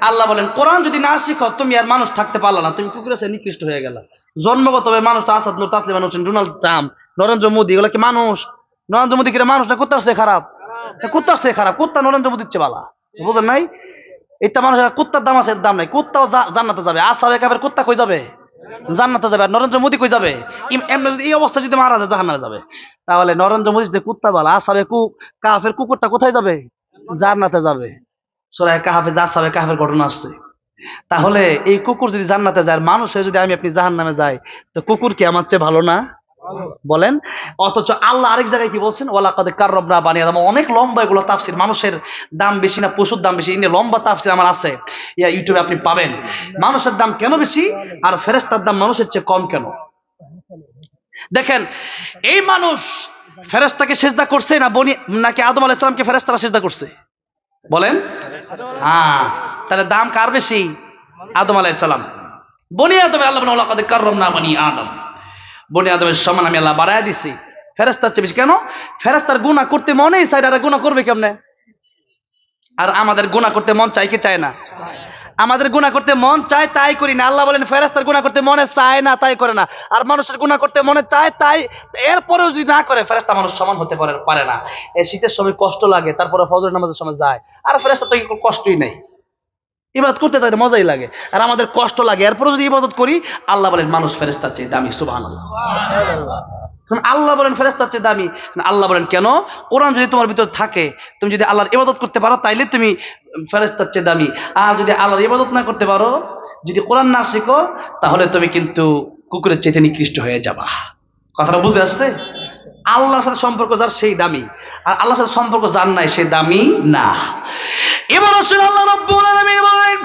আল্লাহ বলেন কোরআন যদি না শিখো তুমি আর মানুষ থাকতে পারলা না, তুমি কুকুরের চেয়ে নিকৃষ্ট হয়ে গেলা। জন্মগতভাবে মানুষ তো আসাদ নূর, তাসলিমা হোসেন, ডোনাল্ড ট্রাম্প, নরেন্দ্র মোদী, এগুলো কি মানুষ? নরেন্দ্র মোদী কিনা মানুষ না কুত্তার চেয়ে খারাপ? কুত্তার চেয়ে খারাপ, কুত্তা নরেন্দ্র মোদীর চেয়ে বালা, বুঝলেন নাই? এটা মানুষের কুত্তার দাম আছে, দাম নাই। কুত্তাও জান্নাতে যাবে, আসহাবে কাফের কুত্তা কই যাবে? জান্নাতে যাবে। আর নরেন্দ্র মোদী কই যাবে? এমনি যদি এই অবস্থা যদি মারা যায় জাহান্নামে যাবে। তাহলে নরেন্দ্র মোদী যে কুত্তা বালা, আসহাবে কাফের কুকুরটা কোথায় যাবে? জান্নাতে যাবে। সূরা কাহফে আসহাবে কাহফের ঘটনা আসছে। তাহলে এই কুকুর যদি জান্নাতে যায়, মানুষ হয়ে যদি আমি আপনি জাহান্নামে যাই, তো কুকুর কি আমার চেয়ে ভালো না? বলেন। অথচ আল্লাহ আরেক জায়গায় কি বলছেন? ওয়ালাকাদ কাররামনা বানি আদম। অনেক লম্বা এগুলো তাফসীর। মানুষের দাম বেশি না পশুর দাম বেশি? এই লম্বা তাফসীর আমার আছে, ইউটিউবে আপনি পাবেন। মানুষের দাম কেন বেশি আর ফেরেশতার দাম মানুষের চেয়ে কম কেন? দেখেন, এই মানুষ ফেরেশতাকে সিজদা করছে না নাকি আদম আলাইহিস সালামকে ফেরেশতারা সিজদা করছে? বলেন। হ্যাঁ, তাহলে দাম কার বেশি? আদম আলাইহিস সালাম। বনি আদম, আল্লাহ বলেন ওয়ালাকাদ কাররামনা বানি আদম। বনি আদমের সমান আমি আল্লাহ বাড়ায় দিছি। ফেরেশতার চেয়ে বেশি কেন? ফেরেশতার গুনাহ করতে মনেই চায় না, আর গুনাহ করবে কেমনে? আর আমাদের গুনাহ করতে মন চাই কি চায় না? আমাদের গুনাহ করতে মন চায়, তাই করি না। আল্লাহ বলেন ফেরেশতার গুনাহ করতে মনে চায় না, তাই করে না। আর মানুষের গুনাহ করতে মনে চায়, তাই এরপরেও যদি না করে, ফেরেশতা মানুষ সমান হতে পারে না। এই শীতের সময় কষ্ট লাগে, তারপরে ফজর নামাজের সময় যায়। আর ফেরেশতা তো কষ্টই নেই, ইবাদত করতে তাদের মজাই লাগে। আর আমাদের কষ্ট লাগে, এরপরে যদি ইবাদত করি। আল্লাহ বলেন মানুষ ফেরেশতার চেয়ে দামি। সুবহানাল্লাহ। আল্লাহ বলেন ফেরেশতার চেয়ে দামি। আল্লাহ বলেন কেন? কোরআন যদি তোমার ভিতর থাকে, তুমি যদি আল্লাহর ইবাদত করতে পারো, তাইলে তুমি ফেরেশতার চেয়ে দামি। আর যদি আল্লাহর ইবাদত না করতে পারো, যদি কোরআন না শিখো, তাহলে তুমি কিন্তু কুকুরের চেয়ে নিকৃষ্ট হয়ে যাবা। কথাটা বুঝে আসছে? আল্লাহর সাথে সম্পর্ক যার সেই দামি, আর আল্লাহর সাথে সম্পর্ক যার নাই সে দামি না। এবার আসলে আল্লাহ রাব্বুল আলামিন বলেন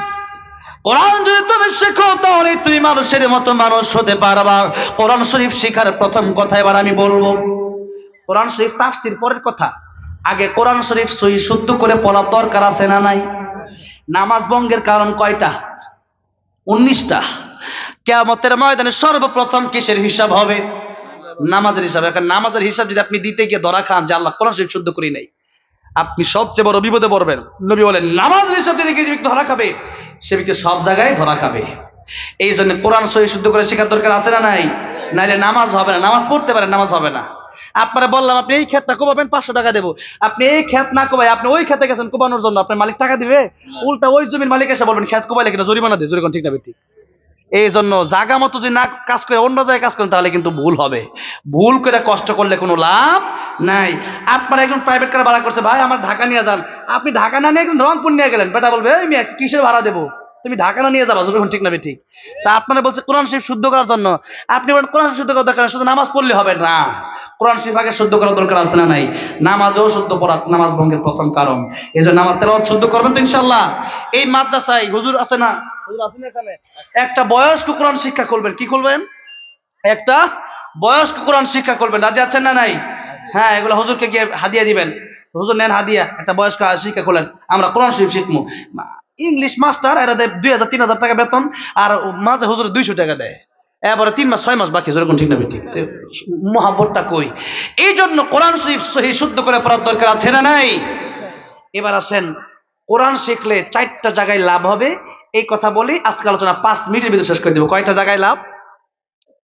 কোরআন যদি তুমি শেখো, তাহলে তুমি মানুষের মতো মানুষ হতে পারবা। কোরআন শরীফ শেখার প্রথম কথা এবার আমি বলবো। কোরআন শরীফ তাফসীর পরের কথা, আগে কোরআন শরীফ সহি শুদ্ধ করে পড়া দরকার আছে না নাই? নামাজ ভঙ্গের কারণ কয়টা? 19টা। কিয়ামতের ময়দানে সর্বপ্রথম কিসের হিসাব হবে? নামাজের হিসাব। এখন নামাজের হিসাব যদি আপনি দিতে গিয়ে ধরা খান যে আল্লাহ কোরআন শরীফ শুদ্ধ করি নাই, আপনি সবচেয়ে বড় বিপদে পড়বেন। নবী বলেন নামাজের হিসাব দিতে গিয়ে যে ব্যক্তি ধরা খাবে, সে ব্যক্তি সব জায়গায় ধরা খাবে। এই জন্য কোরআন সহি শুদ্ধ করে শেখার দরকার আছে না নাই? নাইলে নামাজ হবে না। নামাজ পড়তে পারেন, নামাজ হবে না। আপনারা বললাম আপনি এই ক্ষেতটা কোবাবেন, 500 টাকা দেবো। আপনি এই ক্ষেত না কোবাই আপনি ওই খেতে গেছেন কোবানোর জন্য, আপনার মালিক টাকা দিবে? উল্টা ওই জমির মালিক এসে বলবেন ক্ষেত কোবাইলে কিনা জরিমানা দিয়ে, জরিমানা ঠিক না বেঠিক? এই জন্য জাগা মতো যদি না কাজ করে অন্য জায়গায় কাজ করেন, তাহলে কিন্তু ভুল হবে। ভুল করে কষ্ট করলে কোনো লাভ নাই। আপনারা একজন প্রাইভেট কার ভাড়া করছে, ভাই আমার ঢাকা নিয়ে যান। আপনি ঢাকা না নিয়ে একজন রংপুর নিয়ে গেলেন, বেটা বলবে এই মিয়া কিসের ভাড়া দেবো, তুমি ঢাকা না নিয়ে যাবা, যখন ঠিক না ঠিক? তা আপনারা বলছে কোরআন শরীফ শুদ্ধ করার জন্য, আপনি বলেন কোরআন শরীফ শুদ্ধ করার দরকার, শুধু নামাজ পড়লে হবে না। কোরআন শরীফ আগে শুদ্ধ করার দরকার আছে না নাই? নামাজও শুদ্ধ পড়া নামাজ ভঙ্গের প্রথম কারণ। এই জন্য নামাজ তেলাওয়াত শুদ্ধ করবেন তো ইনশাআল্লাহ। এই মাদ্রাসায় হুজুর আছে না? হুজুর আছেন এখানে? একটা বয়স্ক কোরআন শিক্ষা করবেন। কি করবেন? একটা বয়স্ক কোরআন শিক্ষা করবেন। রাজি আছেন না নাই? হ্যাঁ, এগুলো হুজুরকে গিয়ে হাদিয়া দিবেন। হুজুর নেন হাদিয়া, একটা বয়স্ক শিক্ষা করলেন, আমরা কোরআন শরীফ শিখবো। ইংলিশ মাস্টার এরা দেয় 2000-3000 টাকা বেতন, আর মাঝে হুজুর 200 টাকা দেয়। এবারে 3 মাস 6 মাস বাকি, যেরকম ঠিক না ঠিক? মোহাব্বতটা কই? এই জন্য কোরআন শরীফ সহি শুদ্ধ করে পড়ার দরকার আছে না নাই? এবার আসেন, কোরআন শিখলে 4টা জায়গায় লাভ হবে। এই কথা বলি আজকে আলোচনা 5 মিনিটের ভিতরে শেষ করে দেবো। কয়টা জায়গায় লাভ?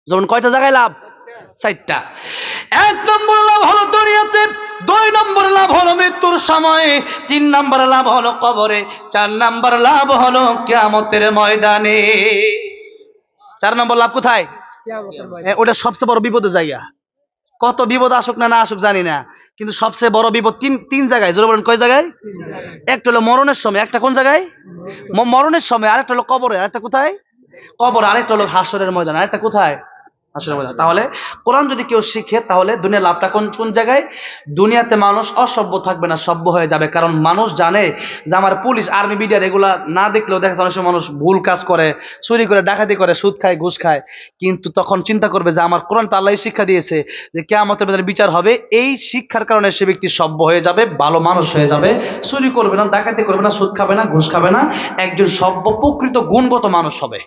যেমন কয়টা জায়গায় লাভ? 4টা। 1 নম্বর লাভ হলো দুনিয়াতে, 2 নম্বর লাভ হলো মৃত্যুর সময়, 3 নম্বর লাভ হলো কবরে, 4 নম্বর লাভ হলো কিয়ামতের ময়দানে। 4 নম্বর লাভ কোথায়? ওটা সবচেয়ে বড় বিপদের জায়গা। কত বিপদ আসুক না আসুক জানি না, কিন্তু সবচেয়ে বড় বিপদ তিন জায়গায়। জোরে বলেন কয় জায়গায়? একটা হলো মরণের সময়, একটা কোন জায়গায়? মরণের সময়, আরেকটা হলো কবরে, আরেকটা কোথায়? কবর, আরেকটা হলো হাসরের ময়দান, আরেকটা কোথায়? হাসরের ময়দান। তাহলে কোরআন যদি কেউ শিখে, তাহলে দুনিয়ার লাভটা কোন জায়গায়? দুনিয়াতে মানুষ অসভ্য থাকবে না, সভ্য হয়ে যাবে। কারণ মানুষ জানে যে আমার পুলিশ আর্মি মিডিয়া এগুলা না দেখলেও দেখা যায় অনেক সময় মানুষ ভুল কাজ করে, চুরি করে, ডাকাতি করে, সুদ খায়, ঘুষ খায়, কিন্তু তখন চিন্তা করবে যে আমার কোরআন তো আল্লাহই শিক্ষা দিয়েছে যে কিয়ামতের ময়দানে বিচার হবে। এই শিক্ষার কারণে সে ব্যক্তি সভ্য হয়ে যাবে, ভালো মানুষ হয়ে যাবে, চুরি করবে না, ডাকাতি করবে না, সুদ খাবে না, ঘুষ খাবে না, একজন সভ্য প্রকৃত গুণগত মানুষ হবে।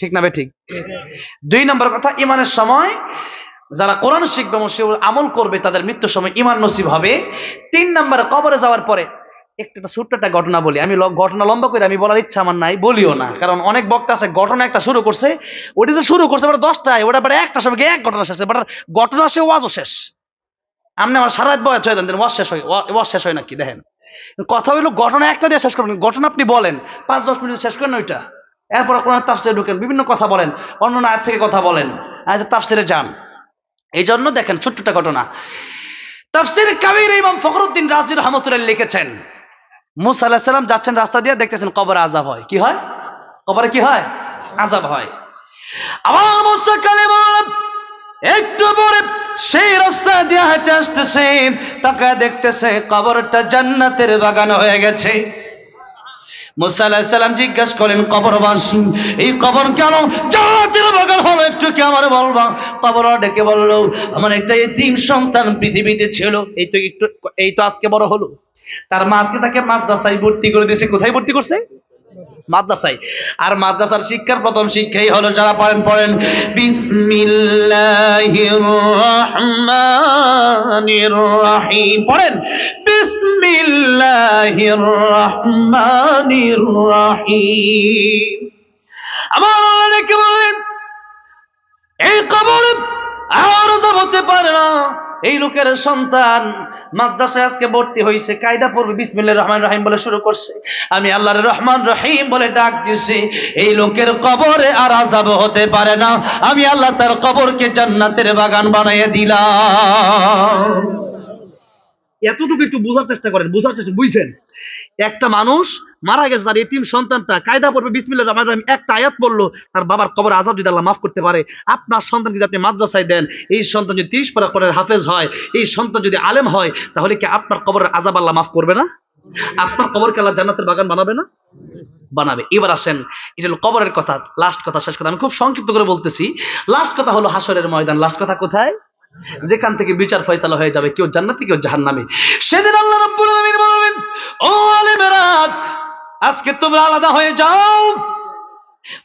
ঠিক না ঠিক? 2 নম্বর কথা, ঈমানের সময় যারা কোরআন শিখবে, আমল করবে, তাদের মৃত্যুর সময় ঈমান নসিব হবে। 3 নম্বর, কবরে যাওয়ার পরে একটা ছোট্ট একটা ঘটনা বলি। আমি ঘটনা লম্বা করে আমি বলার ইচ্ছা আমার নাই, বলিও না, কারণ অনেক বক্তা আছে ঘটনা একটা শুরু করছে, ওটা যে শুরু করছে ওটা 10টায়, ওটা পরে একটা সময় গিয়ে এক ঘটনা শেষ, বাট ঘটনা সে ওয়াজও শেষ। আপনি আমার সারা রাত বয়াত হয়ে দেন, ওয়াজ শেষ হয়, ওয়াজ শেষ হয় নাকি? দেখেন, কথা হইলো ঘটনা একটা দিয়ে শেষ করবেন, ঘটনা আপনি বলেন 5-10 মিনিট শেষ করেন ওইটা, এরপর কোরআন তাফসিরে ঢুকেন, বিভিন্ন কথা বলেন, অন্য আয়াত থেকে কথা বলেন, আয়াতের তাফসিরে যান। এই জন্য দেখেন ছোট্ট একটা ঘটনা, তাফসির কাবীর ইমাম ফখরুদ্দিন রাজি রহমাতুল্লাহ লিখেছেন, মুসা আলাইহিস সালাম যাচ্ছেন রাস্তা দিয়ে, দেখতেছেন কবরে আযাব হয়। কি হয়? কবরে কি হয়? আযাব হয়। আবার মুসা কালিমুল্লাহ একটু পরে সেই রাস্তা দিয়ে হেঁটে আসতেছে, তাকায় দেখতেছে কবরটা জান্নাতের বাগান হয়ে গেছে। মুসা আলাইহিস সালাম জিজ্ঞাসা করলেন, কবরবাসী, এই কবর কেন জান্নাতের বাগান হলো, একটু কি আমার বলবা? কবর ডেকে বলল, আমার একটা এতিম সন্তান পৃথিবীতে ছিল, এই তো আজকে বড় হলো, তার মা আজকে তাকে মাদ্রাসায় ভর্তি করে দিয়েছে। কোথায় ভর্তি করছে? মাদ্রাসায়। আর মাদ্রাসার শিক্ষার প্রথম শিক্ষাই হলো, যারা পড়েন বিসমিল্লাহির রহমানির রহিম, পড়েন বিসমিল্লাহির রহমানির রহিম। আমার আল্লাহ ডেকে বলেন, এই কবরে আর আযাব হতে পারে না, এই লোকের সন্তান মাদ্রাসায় আজকে ভর্তি হয়েছে, কায়দা পড়বে, বিসমিল্লাহির রহমানির রহিম বলে শুরু করছে, আমি আল্লাহর রহমান রহিম বলে ডাক দিছি, এই লোকের কবরে আর আযাব হতে পারে না, আমি আল্লাহ তার কবরকে জান্নাতের বাগান বানিয়ে দিলাম। এতটুকু একটু বোঝার চেষ্টা করেন, বুঝছেন? একটা মানুষ মারা গেছে, তার এতিম সন্তানটা কায়দা পড়বে বিসমিল্লাহির রহমানির রহিম, একটা আয়াত পড়লো, তার বাবার কবর আযাব যদি আল্লাহ মাফ করতে পারে, আপনার সন্তানকে যদি আপনি মাদ্রাসায় দেন, এই সন্তান যদি 30 পারা কোরআনের হাফেজ হয়, এই সন্তান যদি আলেম হয়, তাহলে কি আপনার কবরের আযাব আল্লাহ মাফ করবে না? আপনার কবরকে আল্লাহ জান্নাতের বাগান বানাবে না? বানাবে। এবার আসেন, এটা হলো কবরের কথা, লাস্ট কথা, শেষ কথা আমি খুব সংক্ষিপ্ত করে বলতেছি। লাস্ট কথা হলো হাসরের ময়দান। লাস্ট কথা কোথায়? যেখান থেকে বিচার ফয়সালা হয়ে যাবে, কেউ জান্নাতে কেউ জাহান্নামে। সেদিন আল্লাহ রাব্বুল আলামিন বলবেন, ও আলেমেরা, আজকে তোমরা আলাদা হয়ে যাও,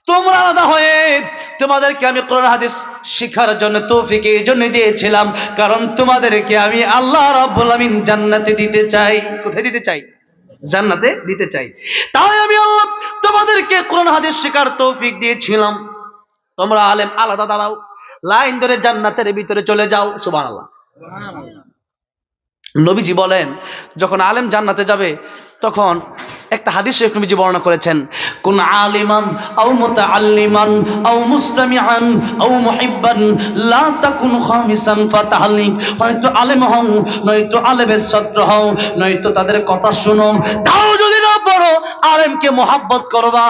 তোমরা আলাদা হয়ে, তোমাদেরকে আমি কোরআন হাদিস শিখার জন্য তৌফিক এই জন্য দিয়েছিলাম, কারণ তোমাদেরকে আমি আল্লাহ রাব্বুল আলামিন জান্নাতে দিতে চাই। কোথায় দিতে চাই? জান্নাতে দিতে চাই। তাই আমি আল্লাহ তোমাদেরকে কোরআন হাদিস শিখার তৌফিক দিয়েছিলাম, তোমরা আলেম আলাদা দাঁড়াও, লাইন ধরে জান্নাতের ভিতরে চলে যাও। সুবহানাল্লাহ। নবীজি বলেন, যখন আলেম জান্নাতে যাবে, তখন একটা হাদিস শরীফ নবীজি বর্ণনা করেছেন, কুন আলিমান আও মুতাআল্লিমান আও মুস্তামিআন আও মুহিব্বান লা তাকুন খামিসান ফাতাহলিক। হয়তো আলেম হও, নয়তো আলেমের ছাত্র হও, নয়তো তাদের কথা শুনো, তাও যদি না পড়ো, আলেমকে মোহাব্বত করবা,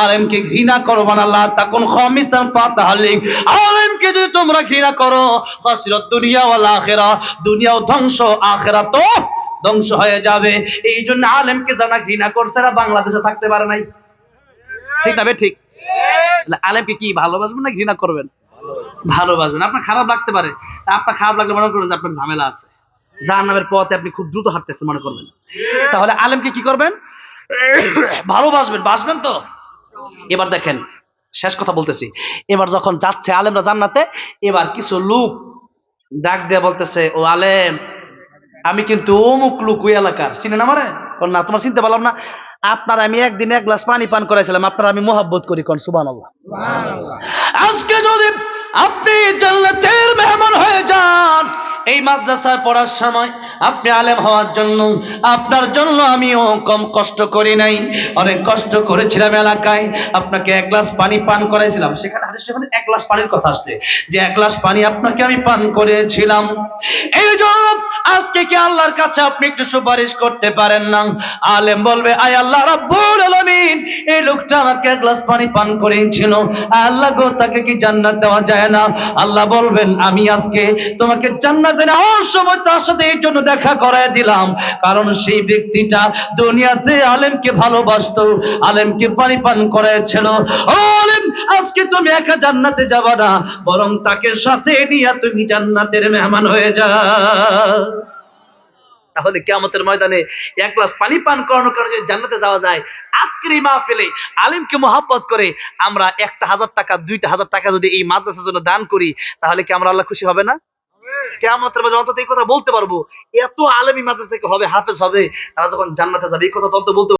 আলেমকে ঘৃণা করবা না। লা তাকুন খামিসান ফাতাহলিক, আলেমকে যদি তোমরা ঘৃণা করো, খাসিরাত দুনিয়া ওয়াল আখিরা, দুনিয়াও ধ্বংস, আখিরাতও ধ্বংস হয়ে যাবে। এই জন্য আলেমকে যারা ঘৃণা করছে, এরা বাংলাদেশে থাকতে পারে নাই। ঠিক না? ঠিক। আলেমকে কি ভালোবাসবেন না ঘৃণা করবেন? ভালোবাসবেন। আপনার খারাপ লাগতে পারে, আপনার খারাপ লাগলে মনে করবেন যে আপনার ঝামেলা আছে, জাহান্নামের পথে আপনি খুব দ্রুত হাঁটতেছেন মনে করবেন। তাহলে আলেমকে কি করবেন? ভালোবাসবেন। বাসবেন তো? এবার দেখেন, শেষ কথা বলতেছি, এবার যখন যাচ্ছে আলেমরা জান্নাতে, এবার কিছু লোক ডাক দিয়ে বলতেছে, ও আলেম, আমি কিন্তু অমুক লোক ওই এলাকার, চিনেন আমারে? না, তোমার চিনতে পারলাম না। আপনার আমি একদিন 1 গ্লাস পানি পান করাইছিলাম, আপনার আমি মোহাব্বত করি। কোন সুবহানাল্লাহ। আজকে যদি আপনি জান্নাতের মেহমান হয়ে যান, এই মাদ্রাসায় পড়ার সময় আপনি আলেম হওয়ার জন্য, আপনার জন্য আমিও কম কষ্ট করি নাই, অনেক কষ্ট করেছিলাম। এলাকায় আপনাকে 1 গ্লাস পানি পান করাইছিলাম, সেখানে হাদিসে 1 গ্লাস পানির কথা আসছে, যে 1 গ্লাস পানি আপনাকে আমি পান করেছিলাম। এই জন্য আজকে কি আল্লাহর কাছে আপনি একটু সুপারিশ করতে পারেন না? আলেম বলবে, আয় আল্লাহ রাব্বুল আলামিন, এই লোকটা আমাকে 1 গ্লাস পানি পান করিয়েছিল, আল্লাহ গো, তাকে কি জান্নাত দেওয়া যায় না? আল্লাহ বলবেন, আমি আজকে তোমাকে জান্নাতে নেওয়ার সময় তার সাথে এই জন্য দেখা করায় দিলাম, কারণ সেই ব্যক্তিটা দুনিয়াতে আলেমকে ভালোবাসতো, আলেমকে পানি পান করাইছিল। ও আলেম, আজকে তুমি একা জান্নাতে যাবা না, বরং তাকে সাথে নিয়ে তুমি জান্নাতের মেহমান হয়ে যাও। তাহলে কিয়ামতের ময়দানে 1 গ্লাস পানি পান করানোর কারণে যদি জান্নাতে যাওয়া যায়, আজকের এই মাহফিলে আলেমকে মোহাব্বত করে আমরা 1,000 টাকা 2,000 টাকা যদি এই মাদ্রাসার জন্য দান করি, তাহলে কি আমরা আল্লাহ খুশি হবে না? কিয়ামতের মাঝে অন্তত এই কথা বলতে পারবো, এত আলেমী মাদ্রাসা থেকে হবে, হাফেজ হবে, তারা যখন জান্নাতে যাবে এই কথা তো অন্তত বলতে